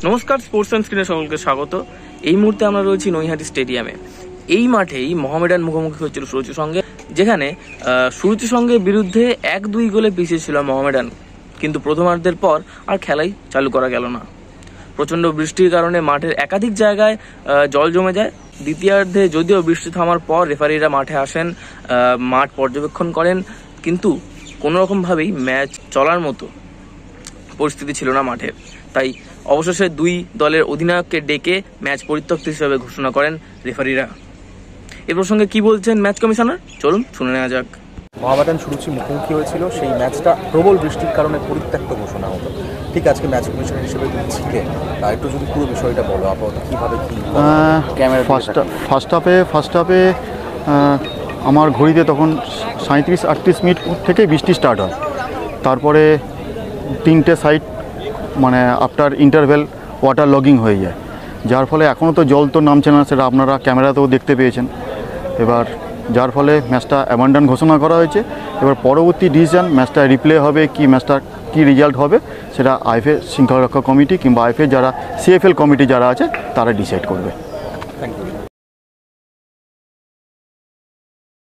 নমস্কার, sports on স্ক্রিনে সকলকে স্বাগত। এই মুহূর্তে আমরা রয়েছি নৈহাটি স্টেডিয়ামে। এই মাঠেই মোহামেডান মুখোমুখি হচ্ছিল সুরুচির সঙ্গে, যেখানে সুরুচির সঙ্গে বিরুদ্ধে 1-2 গোলে পিছিয়ে ছিল মোহামেডান, কিন্তু প্রথমার্ধের পর আর খেলাই চালু করা গেল না। প্রচণ্ড বৃষ্টির কারণে মাঠের একাধিক জায়গায় জল জমে যায়। দ্বিতীয়ার্ধে যদিও বৃষ্টি থামার পর রেফারিরা মাঠে আসেন, মাঠ পর্যবেক্ষণ করেন, কিন্তু কোনোরকমভাবেই ম্যাচ চলার মতো পরিস্থিতি ছিল না মাঠের। তাই অবশেষে 2 দলের অধিনায়ককে ডেকে ম্যাচ পরিত্যক্ত হিসেবে ঘোষণা করেন রেফারিরা। এ প্রসঙ্গে কি বলছেন ম্যাচ কমিশনার, চলুন শুনে নেওয়া যাক। মোহামেডান সুরুচি মুখোমুখি হয়েছিল, সেই ম্যাচটা প্রবল বৃষ্টির কারণে পরিত্যক্ত ঘোষণা হতো। ঠিক আজকে ম্যাচ কমিশনার হিসেবে তুমি ছিলে, একটু যদি পুরো বিষয়টা বলো আপাতত কীভাবে কী ফার্স্ট হাফে আমার ঘড়িতে তখন 37-38 মিনিট থেকে বৃষ্টি স্টার্ট হয়। তারপরে 3টে সাইড মানে আফটার ইন্টারভেল ওয়াটার লগিং হয়ে যায়, যার ফলে এখনও তো জল তো নামছে না, সেটা আপনারা ক্যামেরাতেও দেখতে পেয়েছেন। এবার যার ফলে ম্যাচটা অ্যাবান্ডন ঘোষণা করা হয়েছে। এবার পরবর্তী ডিসিশন ম্যাচটা রিপ্লে হবে কি ম্যাচটা কী রেজাল্ট হবে সেটা আইএফএ শৃঙ্খলা রক্ষা কমিটি কিংবা আইএফএ যারা সিএফএল কমিটি যারা আছে তারা ডিসাইড করবে। Thank you.